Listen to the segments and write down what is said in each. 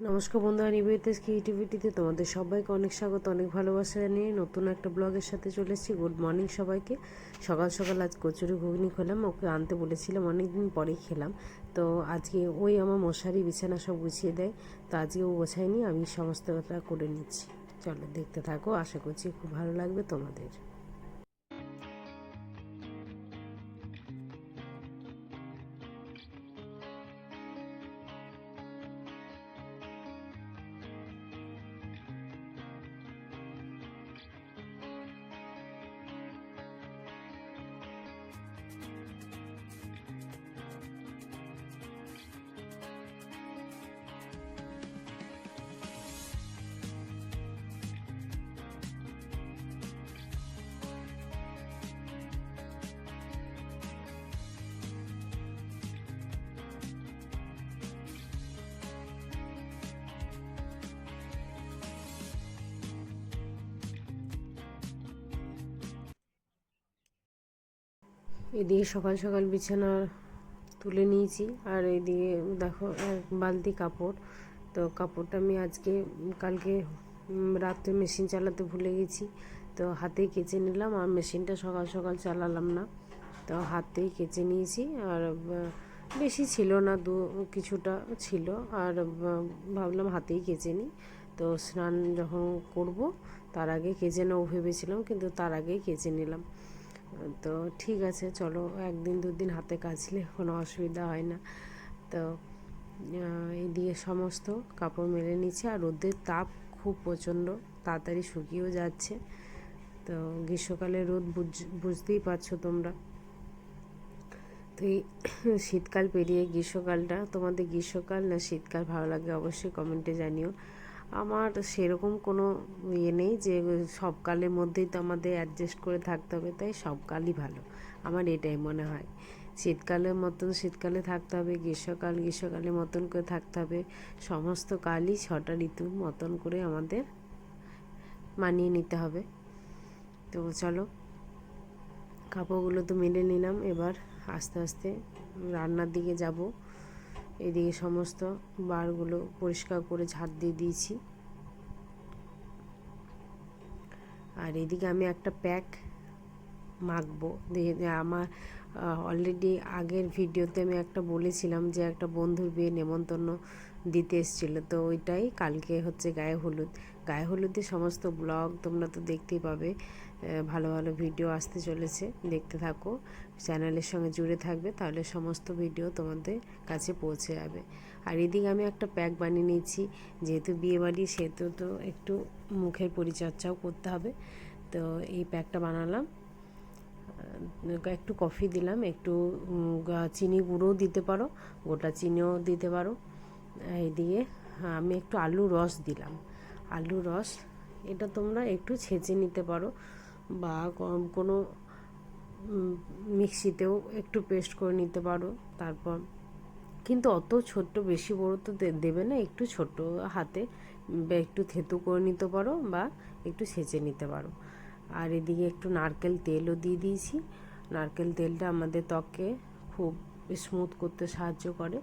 নমস্কার বন্ধুরা, নিবেদিতাস ক্রিয়েটিভিটিতে তোমাদের সবাইকে অনেক স্বাগত, অনেক ভালোবাসা জানিয়ে নতুন একটা ব্লগের সাথে চলে এসেছি। গুড মর্নিং সবাইকে। সকাল সকাল আজ কচুরি ঘুগনি খেলাম, ওকে আনতে বলেছিলাম, অনেক দিন পরেই খেলাম। তো আজকে ওই আমার মশারি বিছানা সব গুছিয়ে দেয়, তো আজকে ও গোছায়নি, আমি সমস্তটা করে নিচ্ছি। চলো দেখতে থাকো, আশা করছি খুব ভালো লাগবে তোমাদের। এদিকে সকাল সকাল বিছানা তুলে নিয়েছি, আর এইদিকে দেখো এক বালতি কাপড়। তো কাপড়টা আমি কালকে রাত্রে মেশিন চালাতে ভুলে গেছি, তো হাতেই কেচে নিলাম, আর মেশিনটা সকাল সকাল চালালাম না, তো হাতেই কেচে নিয়েছি। আর বেশি ছিল না, কিছুটা ছিল, আর ভাবলাম হাতেই কেচে নিই। তো স্নান যখন করব তার আগে কেচে নেবো ভেবেছিলাম, কিন্তু তার আগেই কেচে নিলাম। তো ঠিক আছে, চলো, একদিন দুদিন হাতে কাচলে কোনো অসুবিধা হয় না। তো এদিকে সমস্ত কাপড় মেলে নিচ্ছে, আর রোদের তাপ খুব প্রচণ্ড, তাড়াতাড়ি শুকিয়েও যাচ্ছে। তো গ্রীষ্মকালে রোদ বুঝতেই পারছো তোমরা। তো এই শীতকাল পেরিয়ে গ্রীষ্মকালটা, তোমাদের গ্রীষ্মকাল না শীতকাল ভালো লাগে অবশ্যই কমেন্টে জানিও। আমার সেরকম কোনো ইয়ে নেই যে সব কালের মধ্যেই তো আমাদের অ্যাডজাস্ট করে থাকতে হবে, তাই সব কালই ভালো, আমার এটাই মনে হয়। শীতকালের মতন শীতকালে থাকতে হবে, গ্রীষ্মকালের মতন করে থাকতে হবে। সমস্ত কালই 6টা ঋতুর মতন করে আমাদের মানিয়ে নিতে হবে। তো চলো, কাপড়গুলো তো মেলে নিলাম, এবার আস্তে আস্তে রান্নার দিকে যাব। এদিকে সমস্ত বারগুলো পরিষ্কার করে ঝাড় দিয়ে দিয়েছি। আর এদিকে আমি একটা প্যাক মাখবো দিয়ে, আমার অলরেডি আগের ভিডিওতে আমি একটা বলেছিলাম যে একটা বন্ধুর বিয়ে নেমন্তন্ন দিতে এসেছিলো, তো ওইটাই কালকে হচ্ছে গায়ে হলুদের সমস্ত ব্লগ তোমরা তো দেখতেই পাবে। ভালো ভালো ভিডিও আসতে চলেছে, দেখতে থাকো, চ্যানেলের সঙ্গে জুড়ে থাকবে, তাহলে সমস্ত ভিডিও তোমাদের কাছে পৌঁছে যাবে। আর এদিকে আমি একটা প্যাক বানিয়ে নিয়েছি, যেহেতু বিয়েবাড়ি সেহেতু তো একটু মুখের পরিচর্যাও করতে হবে। তো এই প্যাকটা বানালাম, একটু কফি দিলাম, একটু চিনি গুঁড়োও দিতে পারো, গোটা চিনিও দিতে পারো। এই দিয়ে আমি একটু আলুর রস দিলাম। আলুর রস এটা তোমরা একটু ছেঁচে নিতে পারো, বা কোনো মিক্সিতেও একটু পেস্ট করে নিতে পারো। তারপর কিন্তু অত ছোট্ট বেশি বড় তো দেবে না, একটু ছোট হাতে একটু থেতু করে নিতে পারো, বা একটু ছেঁচে নিতে পারো। আর এদিকে একটু নারকেল তেলও দিয়ে দিয়েছি। নারকেল তেলটা আমাদের ত্বককে খুব স্মুথ করতে সাহায্য করে।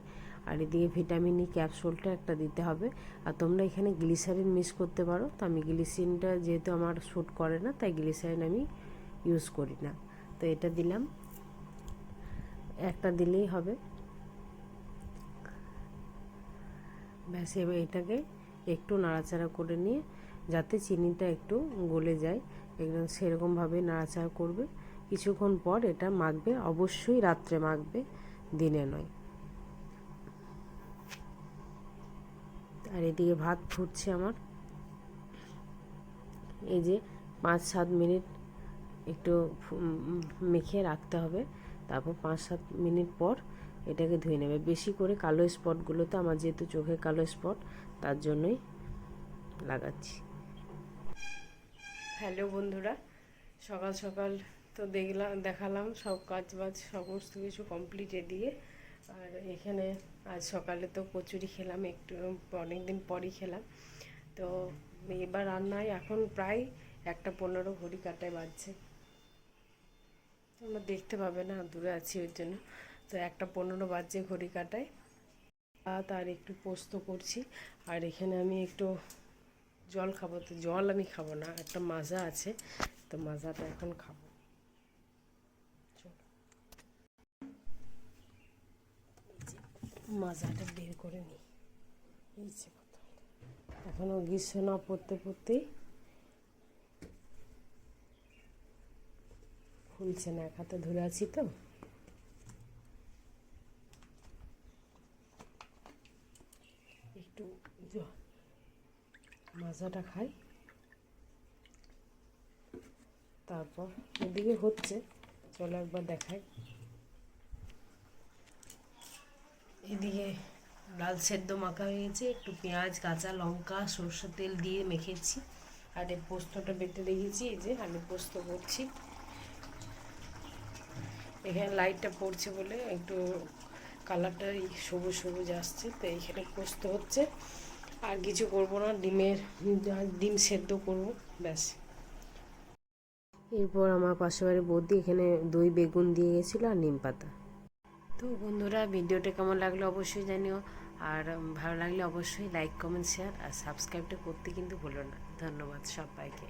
আর এদিকে ভিটামিন ই ক্যাপসুলটা একটা দিতে হবে। আর তোমরা এখানে গ্লিসারিন মিক্স করতে পারো, তো আমি গ্লিসারিনটা যেহেতু আমার শ্যুট করে না, তাই গ্লিসারিন আমি ইউজ করি না। তো এটা দিলাম, একটা দিলেই হবে। ব্যাস, এবার এটাকে একটু নাড়াচাড়া করে নিয়ে, যাতে চিনিটা একটু গলে যায়, একদম সেরকমভাবে নাড়াচাড়া করবে। কিছুক্ষণ পর এটা মাখবে, অবশ্যই রাত্রে মাখবে, দিনে নয়। আর এদিকে ভাত ফুটছে আমার, এই যে 5-7 মিনিট একটু মেখে রাখতে হবে, তারপর 5-7 মিনিট পর এটাকে ধুয়ে নেবে। বেশি করে কালো স্পটগুলোতে, আমার যেহেতু চোখে কালো স্পট, তার জন্যই লাগাচ্ছি। হ্যালো বন্ধুরা, সকাল সকাল তো দেখালাম সব কাজ বাজ সমস্ত কিছু কমপ্লিট দিয়ে। আর এখানে আজ সকালে তো কচুরি খেলাম, একটু অনেক দিন পরই খেলাম। তো এবার রান্নায় এখন প্রায় 1:15 ঘড়ি কাটায় বাজছে, তোমরা দেখতে পাবে না, দূরে আছি ওর জন্য। তো 1:15 বাজছে ঘড়ি কাটায়। আর একটু পোস্ত করছি, আর এখানে আমি একটু জল খাবো, তো জল আমি খাবো না, একটা মাজা আছে, তো মাজাটা এখন খাবো। মাজাটা বের করে নিই। এই যে এখনও গ্রীষ্ম না পড়তে পড়তেই খুলছে না, এক হাতে ধরে আছি তো। একটু মাজাটা খাই, তারপর এদিকে হচ্ছে, চলো একবার দেখাই। এদিকে ডাল সেদ্ধ মাখা হয়ে গেছে, একটু পেঁয়াজ, কাঁচা লঙ্কা, সরষের তেল দিয়ে মেখেছি, আর এই পোস্তটা বেটে রেখেছি। এই যে আমি পোস্ত করছি, এখানে লাইটটা পড়ছে বলে একটু কালারটা সবুজ সবুজ আসছে, তো এইখানে পোস্ত হচ্ছে। আর কিছু করবো না, ডিম সেদ্ধ করবো, ব্যাস। এরপর আমার পাশে বাড়ি বৌদি এখানে দই বেগুন দিয়ে গেছিলো আর নিম পাতা। তো বন্ধুরা, ভিডিওটা কেমন লাগলো অবশ্যই জানিও, আর ভালো লাগলে অবশ্যই লাইক, কমেন্ট, শেয়ার আর সাবস্ক্রাইবটা করতে কিন্তু ভুলো না। ধন্যবাদ সবাইকে,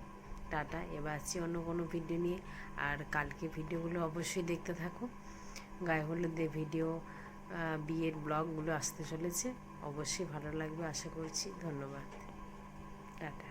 টাটা। এবার আসছি অন্য কোনো ভিডিও নিয়ে, আর কালকে ভিডিওগুলো অবশ্যই দেখতে থাকো। গায়ে হলুদের ভিডিও, বিয়ের ব্লগগুলো আসতে চলেছে, অবশ্যই ভালো লাগবে আশা করছি। ধন্যবাদ, টাটা।